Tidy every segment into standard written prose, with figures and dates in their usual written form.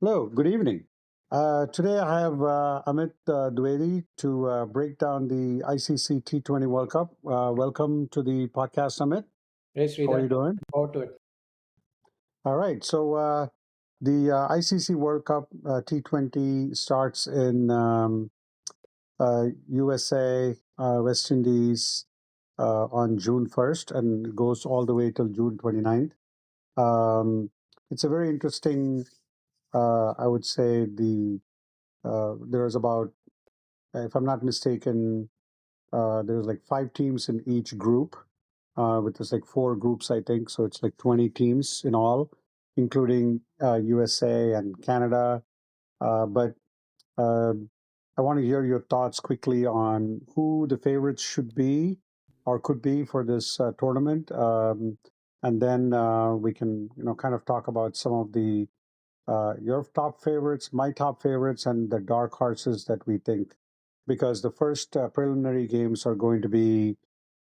Hello, good evening. Today I have Amit Duvedi to break down the ICC T20 World Cup. Welcome to the podcast, Amit. Hey How are Sridhar, you doing? looking forward to it. All right. The ICC World Cup T20 starts in USA, West Indies on June 1st and goes all the way till June 29th. It's a very interesting, I would say, there's about if I'm not mistaken, there's like five teams in each group, with there's like four groups, I think. So it's like 20 teams in all, including USA and Canada. But uh, I want to hear your thoughts quickly on who the favorites should be or could be for this tournament. And then we can, kind of talk about some of the your top favorites, my top favorites, and the dark horses that we think. Because the first preliminary games are going to be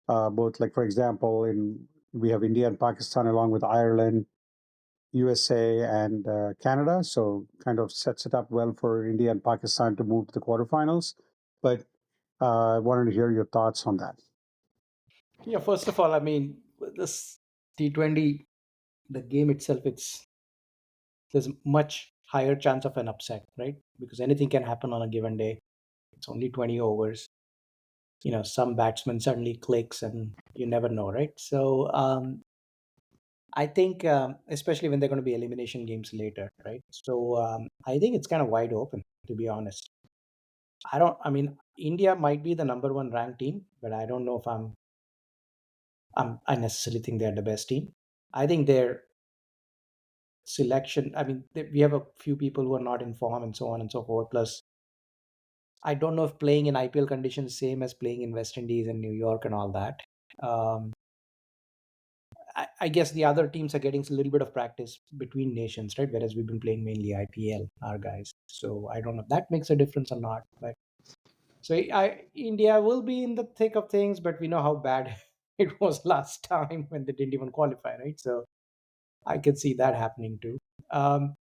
both, like for example, in we have India and Pakistan along with Ireland, USA, and Canada. So kind of sets it up well for India and Pakistan to move to the quarterfinals. But I wanted to hear your thoughts on that. Yeah, first of all, this T20, the game itself, there's much higher chance of an upset, right? Because anything can happen on a given day. It's only 20 overs. Some batsman suddenly clicks and you never know, right? So I think, especially when they're going to be elimination games later, right? So I think it's kind of wide open, to be honest. India might be the number one ranked team, but I don't know if I necessarily think they're the best team. I think their selection. We have a few people who are not in form and so on and so forth. Plus, I don't know if playing in IPL conditions same as playing in West Indies and New York and all that. Um, I guess the other teams are getting a little bit of practice between nations, right? Whereas we've been playing mainly IPL, our guys. So I don't know if that makes a difference or not. But India will be in the thick of things, but we know how bad it was last time when they didn't even qualify, right? So I can see that happening too. Um,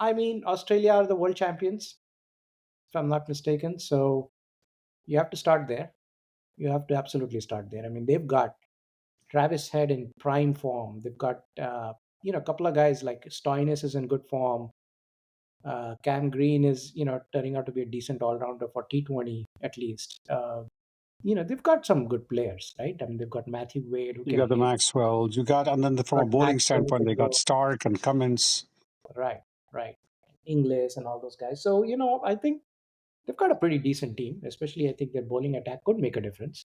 Australia are the world champions, if I'm not mistaken. So you have to start there. You have to absolutely start there. They've got Travis Head in prime form. They've got, a couple of guys like Stoinis is in good form. Cam Green is, turning out to be a decent all rounder for T20 at least. They've got some good players, right? They've got Matthew Wade who You can got the hit. Maxwells, you got, and then from a Got bowling Maxwell who standpoint, can they got go. Stark and Cummins. Right, right. English and all those guys. So, I think they've got a pretty decent team, especially I think their bowling attack could make a difference,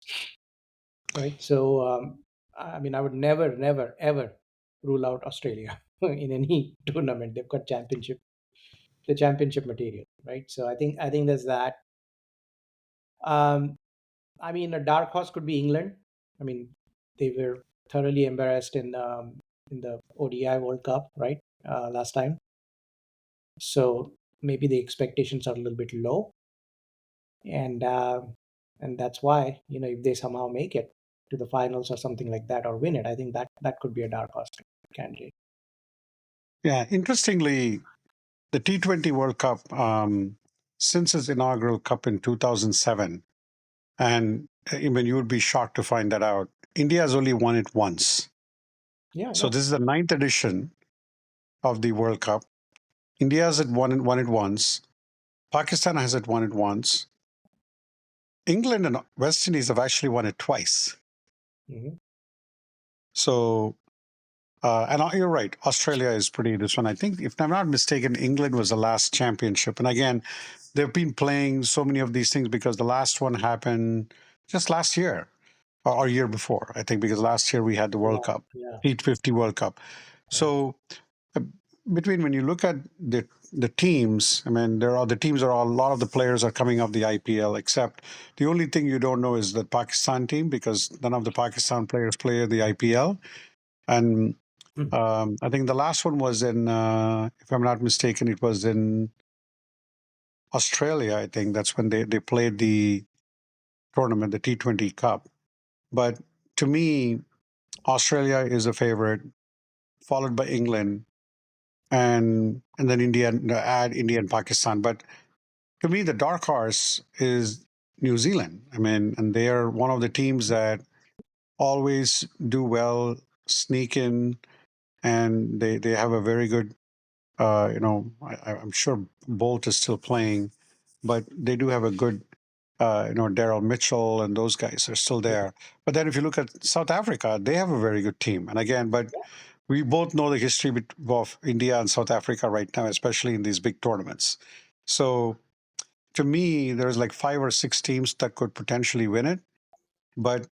right? So I would never, never, ever rule out Australia in any tournament. They've got the championship material, right? So I think there's that. Um, a dark horse could be England. I mean, they were thoroughly embarrassed in the ODI World Cup, right? Last time. So maybe the expectations are a little bit low, and uh, and that's why if they somehow make it to the finals or something like that or win it, I think that could be a dark horse candidate. Yeah, interestingly, the T20 World Cup, since its inaugural cup in 2007, and I mean, you would be shocked to find that out. India has only won it once. Yeah, I So know. this is the ninth edition of the World Cup. India has won it once. Pakistan has won it once. England and West Indies have actually won it twice. Hmm. So, you're right. Australia is pretty this one. I think, if I'm not mistaken, England was the last championship. And again, they've been playing so many of these things because the last one happened just last year or year before, I think, because last year we had the World Yeah, Cup, yeah, T20 World Cup. right. So uh, between when you look at the teams, I mean, the teams are all, a lot of the players are coming off the IPL, except the only thing you don't know is the Pakistan team because none of the Pakistan players play the IPL. And Hmm. I think the last one was in, if I'm not mistaken, it was in Australia. I think that's when they played the tournament, the T20 Cup. But to me, Australia is a favorite, followed by England, and then India, add India and Pakistan. But to me, the dark horse is New Zealand. I mean, and they are one of the teams that always do well, sneak in, and they have a very good. I'm sure Bolt is still playing, but they do have a good. Daryl Mitchell and those guys are still there. But then if you look at South Africa, they have a very good team. And again, but we both know the history of India and South Africa right now, especially in these big tournaments. So to me, there's like 5 or 6 teams that could potentially win it. But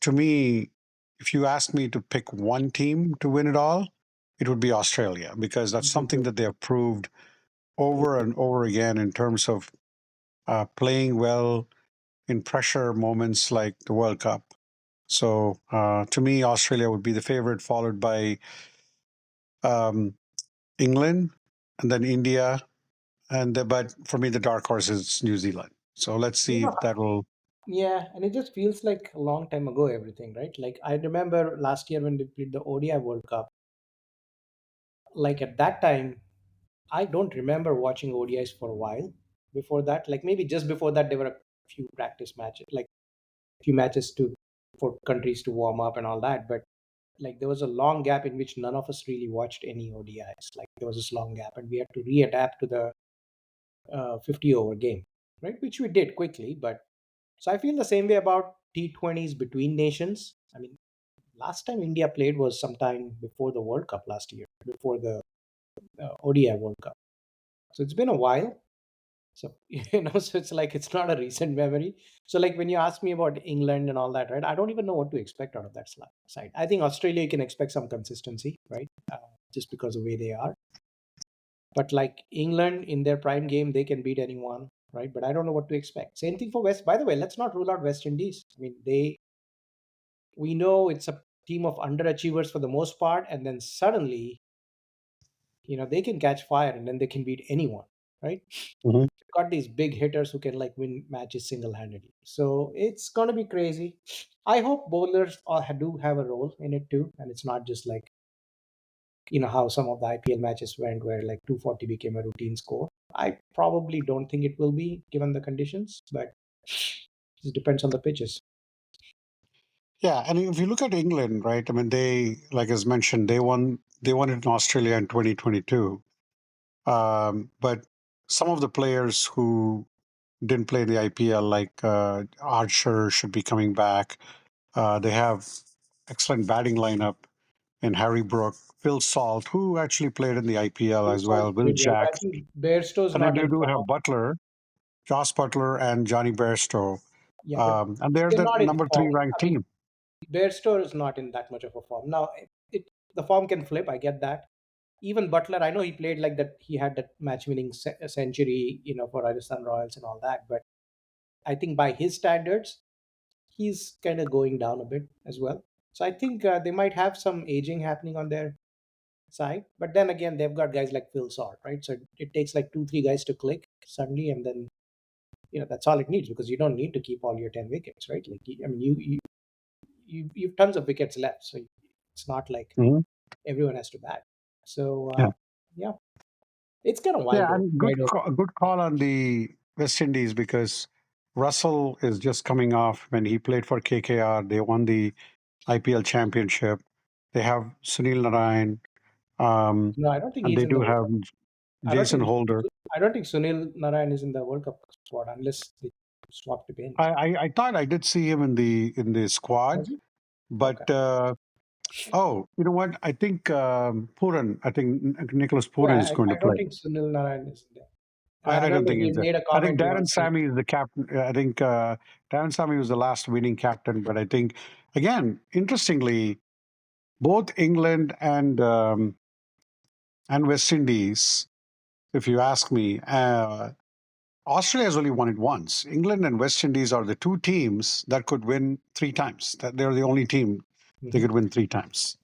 to me, if you ask me to pick one team to win it all, it would be Australia because that's something that they have proved over and over again in terms of playing well in pressure moments like the World Cup. So to me, Australia would be the favorite, followed by um, England and then India. But for me, the dark horse is New Zealand. So let's You see know, if that will. yeah, and it just feels like a long time ago, everything, right? Like I remember last year when they played the ODI World Cup, like at that time, I don't remember watching ODIs for a while. Before that, like maybe just before that, there were a few practice matches, like few matches to for countries to warm up and all that. But like there was a long gap in which none of us really watched any ODIs. Like there was this long gap, and we had to readapt to the 50 over game, right? Which we did quickly. But so I feel the same way about T20s between nations. I mean, last time India played was sometime before the World Cup last year, before the ODI World Cup. So it's been a while. So so it's like it's not a recent memory. So like when you ask me about England and all that, right? I don't even know what to expect out of that side. I think Australia you can expect some consistency, right? Just because of the way they are. But like England in their prime game, they can beat anyone, right? But I don't know what to expect. Same thing for West. By the way, let's not rule out West Indies. I mean, we know it's a team of underachievers for the most part, and then suddenly, they can catch fire and then they can beat anyone, right? Mhm. Got these big hitters who can like win matches single-handedly. So it's gonna be crazy. I hope bowlers do have a role in it too, and it's not just like how some of the IPL matches went, where like 240 became a routine score. I probably don't think it will be given the conditions, but it depends on the pitches. Yeah, and if you look at England, right? I mean, they, like as mentioned, they won it in Australia in 2022. But some of the players who didn't play in the IPL, like Archer, should be coming back. They have excellent batting lineup in Harry Brook, Phil Salt, who actually played in the IPL as Sounds well, Will good, yeah. But I Jacks, think Bairstow's and then not they in do form. have Butler, Josh Butler, and Johnny Bairstow, Yeah, but and they're they're the not in number form. three ranked I mean, team. Bairstow is not in that much of a form. Now, the form can flip. I get that. Even Butler, I know he played like that. He had that match-winning century, for Rajasthan Royals and all that. But I think by his standards, he's kind of going down a bit as well. So I think they might have some aging happening on their side. But then again, they've got guys like Phil Salt, right? So it takes like 2, 3 guys to click suddenly, and then that's all it needs because you don't need to keep all your 10 wickets, right? Like I mean, you've tons of wickets left, so it's not like Mhm. everyone has to bat. So Yeah, yeah, it's kind of yeah, and wide open. good call on the West Indies because Russell is just coming off when he played for KKR. They won the IPL championship. They have Sunil Narayan, um, No, I don't think and he's they in the do World have Cup. I don't Jason think Holder. I don't think Sunil Narayan is in the World Cup squad unless they swapped him in. I thought I did see him in the squad, Was he? Okay. but oh, you know what? I think Puran. I think Nicholas Yeah, Puran is going to I don't play. think Sunil Narayan is there. And I I don't remember think he he's there. made a I think comment, Darren saying, Sammy is the captain. I think Darren Sammy was the last winning captain. But I think, again, interestingly, both England and West Indies, if you ask me, Australia has only won it once. England and West Indies are the two teams that could win 3 times. That they're the only team they Mhm. could win 3 times.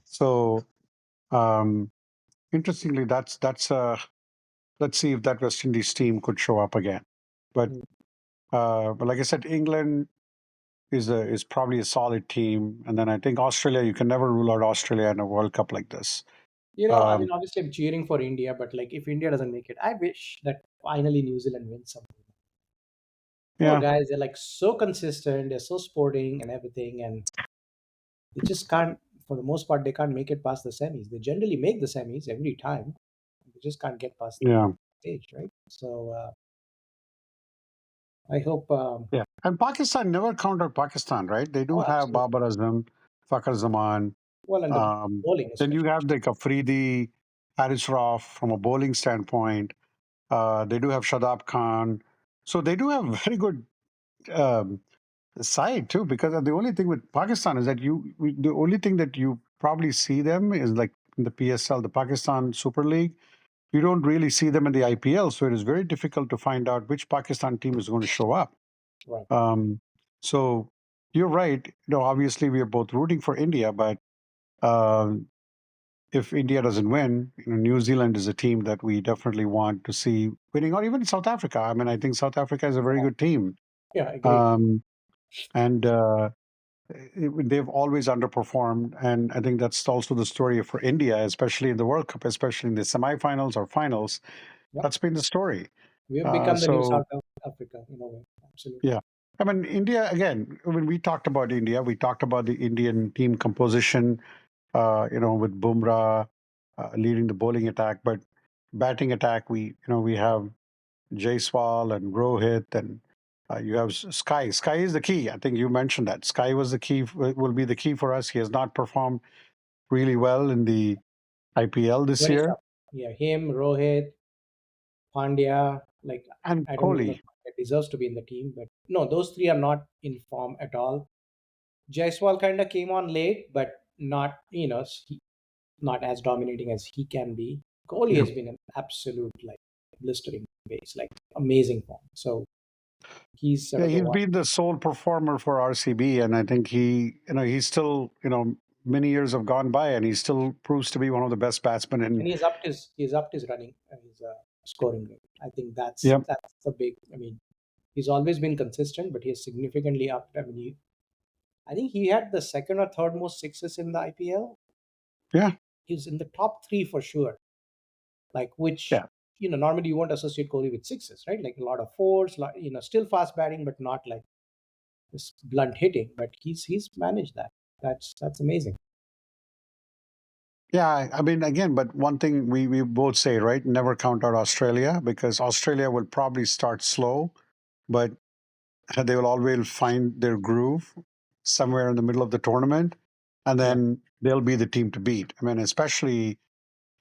So um, interestingly, that's let's see if that West Indies team could show up again. But Mm. but like I said, England is probably a solid team, and then I think Australia. You can never rule out Australia in a World Cup like this. I mean, Um, obviously, I'm cheering for India, but like, if India doesn't make it, I wish that finally New Zealand wins something. Poor yeah, guys, they're like so consistent, they're so sporting and everything, and they just can't. For the most part, they can't make it past the semis. They generally make the semis every time. They just can't get past the yeah, stage, right? So I hope. yeah. And Pakistan never countered Pakistan, right? They do Oh, have absolutely. Babar Azam, Fakhar Zaman. Well, and the Um, bowling then you especially. have like Afridi, Haris Rauf from a bowling standpoint. They do have Shadab Khan. So they do have very good um, side too, because the only thing with Pakistan is that the only thing that you probably see them is like in the PSL, the Pakistan Super League. You don't really see them in the IPL, so it is very difficult to find out which Pakistan team is going to show up. Right. Um, so you're right. Obviously we are both rooting for India, but um, if India doesn't win, New Zealand is a team that we definitely want to see winning, or even South Africa. I mean, I think South Africa is a very good team. Yeah, agreed. Um, and they've always underperformed, and I think that's also the story for India, especially in the World Cup, especially in the semifinals or finals. Yeah, That's been the story. we have become the new So South Africa in a way. Absolutely. yeah, I mean India again. When we talked about India, we talked about the Indian team composition. With Bumrah leading the bowling attack, but batting attack, we have Jaiswal and Rohit, and you have Sky. Sky is the key. I think you mentioned that Sky was the key. Will be the key for us. He has not performed really well in the IPL this Very year. sharp. Yeah, him, Rohit, Pandya. Like, And I don't even know Kohli, if Pandya deserves to be in the team, but no, those three are not in form at all. Jaiswal kind of came on late, but not, not as dominating as he can be. Kohli yeah, has been an absolute like blistering base, like amazing form. So he's sort yeah, of the he's one. been the sole performer for RCB, and I think he's still, many years have gone by, and he still proves to be one of the best batsmen. And And he's upped his running and his scoring rate. I think that's yeah, that's the big. I mean, he's always been consistent, but he has significantly upped. I mean, I think he had the second or third most sixes in the IPL. yeah, He's in the top three for sure. Like, which yeah. normally you won't associate Kohli with sixes, right? Like a lot of fours, still fast batting, but not like this blunt hitting. But he's managed that. That's amazing. Yeah, I mean, again, but one thing we both say, right? Never count out Australia, because Australia will probably start slow, but they will always find their groove somewhere in the middle of the tournament, and Yeah, then they'll be the team to beat. I mean, especially,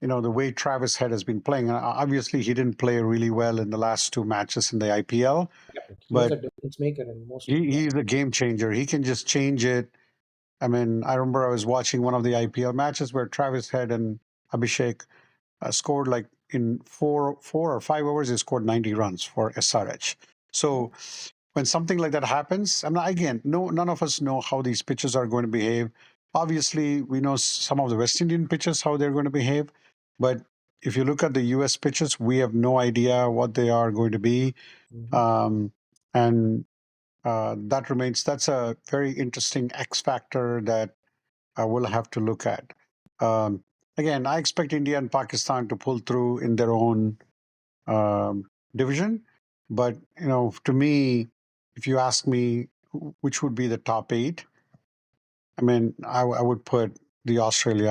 the way Travis Head has been playing. Obviously, he didn't play really well in the last two matches in the IPL, yeah. But he was but a difference maker in most of them. he's a game changer. He can just change it. I mean, I remember I was watching one of the IPL matches where Travis Head and Abhishek scored like in 4 or 5 overs. He scored 90 runs for SRH. Yeah, So when something like that happens, I mean, again, no, none of us know how these pitches are going to behave. Obviously, we know some of the West Indian pitches how they're going to behave, but if you look at the U.S. pitches, we have no idea what they are going to be, hmm um, and that's a very interesting X factor that we'll have to look at. Um, Again, I expect India and Pakistan to pull through in their own um, division. But, to me, if you ask me which would be the top eight, I mean, I would put the Australia.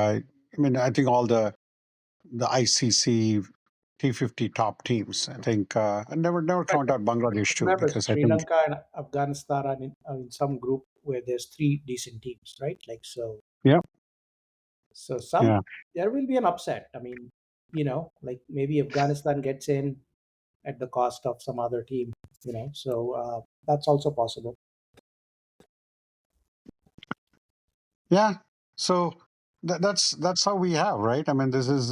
I mean, I think all the ICC T50 top teams. I think I never right. count out Bangladesh too, Remember, because I Sri think, Lanka and Afghanistan are in some group where there's three decent teams, right? Like, so. yeah, So yeah, there will be an upset. I mean, like maybe Afghanistan gets in at the cost of some other team. So that's also possible. yeah. So that's how we have, right? I mean, this is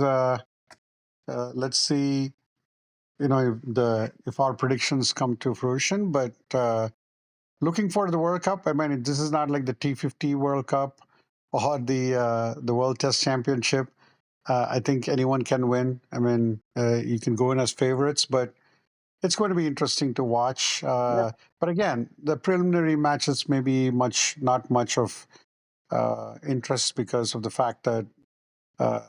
let's see, if our predictions come to fruition, but. Looking for the World Cup. I mean, this is not like the T50 World Cup or the World Test Championship. I think anyone can win. I mean, you can go in as favorites, but it's going to be interesting to watch. Yeah, But again, the preliminary matches may be not much of interest because of the fact that uh,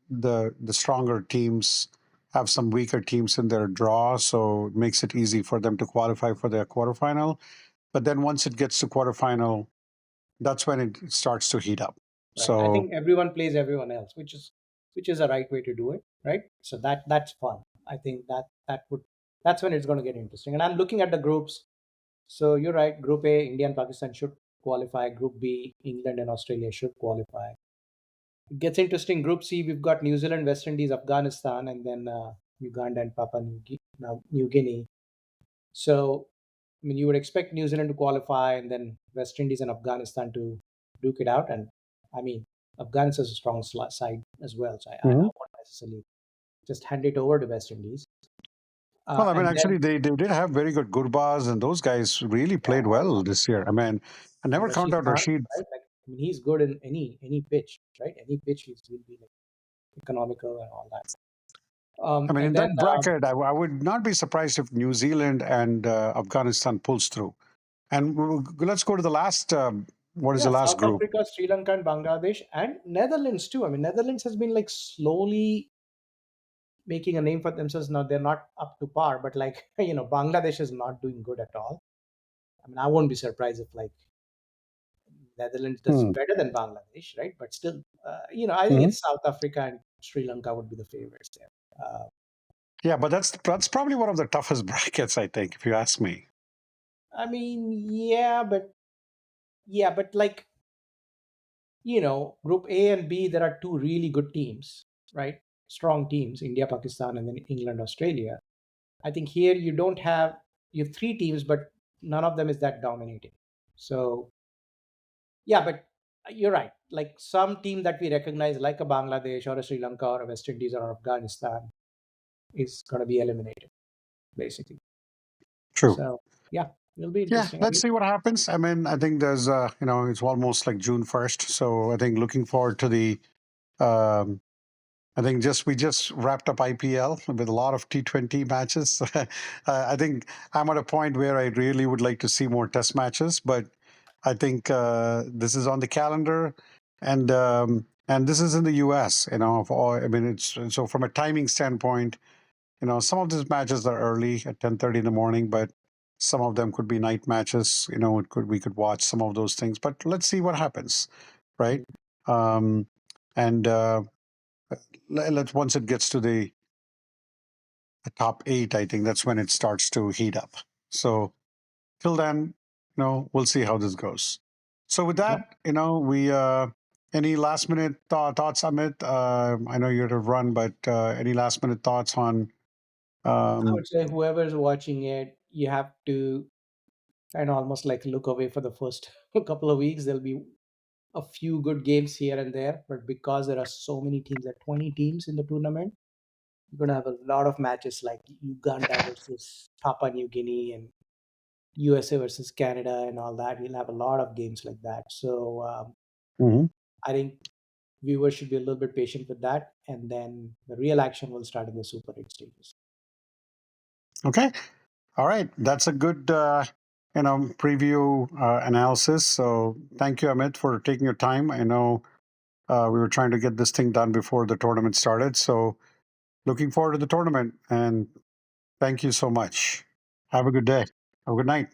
the stronger teams have some weaker teams in their draw, so it makes it easy for them to qualify for their quarterfinal. But then once it gets to quarterfinal, that's when it starts to heat up. Right. I So, think everyone plays everyone else, which is a right way to do it, right? So that's fun. I think that's when it's going to get interesting. And I'm looking at the groups. So you're right. Group A, India and Pakistan should qualify. Group B, England and Australia should qualify. It gets interesting. Group C, we've got New Zealand, West Indies, Afghanistan, and then Uganda and Papua New Guinea. So, I mean, you would expect New Zealand to qualify, and then West Indies and Afghanistan to duke it out. And I mean, Afghanistan is a strong side as well. So I mhm. won't necessarily just hand it over to West Indies. Well, I mean, And then, actually, they did have very good Gurbaz, and those guys really played yeah, well this year. I mean, I and never count Rashid out Khan, Rashid. right? Like, I mean, he's good in any pitch, right? Any pitch, he'll be like economical and all that. I mean, And in then that bracket, I would not be surprised if New Zealand and Afghanistan pulls through. And let's go to the last. What is yeah, the last South group? Africa, Sri Lanka, and Bangladesh, and Netherlands too. I mean, Netherlands has been like slowly making a name for themselves. Now they're not up to par, but like Bangladesh is not doing good at all. I mean, I won't be surprised if like Netherlands does Hmm. better than Bangladesh, right? But still, I think Mhm. it's South Africa and Sri Lanka would be the favorites there. Yeah, but that's probably one of the toughest brackets, I think, if you ask me. I mean, yeah, but like Group A and B, there are two really good teams, right? Strong teams: India, Pakistan, and then England, Australia. I think here you have three teams, but none of them is that dominating. So yeah, but you're right. Like some team that we recognize, like a Bangladesh or a Sri Lanka or a West Indies or Afghanistan, is going to be eliminated basically. True. So yeah, it'll be Yeah, interesting. I let's mean, see what happens. I mean, I think there's, it's almost like June 1st, so I think looking forward to the. Um, I think just we just wrapped up IPL with a lot of T20 matches. I think I'm at a point where I really would like to see more Test matches, but I think this is on the calendar, and this is in the U.S. I mean, it's so from a timing standpoint. Some of these matches are early at 10:30 in the morning, but some of them could be night matches. We could watch some of those things, but let's see what happens, right? Um, and let's once it gets to the top eight, I think that's when it starts to heat up. So till then, we'll see how this goes. So with yeah, that, we any last minute thoughts, Amit? I know you're to run, but any last minute thoughts on? I Um, would say whoever's watching it, you have to kind of almost like look away for the first couple of weeks. There'll be a few good games here and there, but because there are so many teams, there are 20 teams in the tournament, you're going to have a lot of matches like Uganda versus Papua New Guinea and USA versus Canada and all that. You'll have a lot of games like that. So mhm. I think viewers should be a little bit patient with that. And then the real action will start in the Super 8 stages. Okay. All right. That's a good, preview analysis. So thank you, Amit, for taking your time. I know we were trying to get this thing done before the tournament started. So looking forward to the tournament. And thank you so much. Have a good day. Have a good night.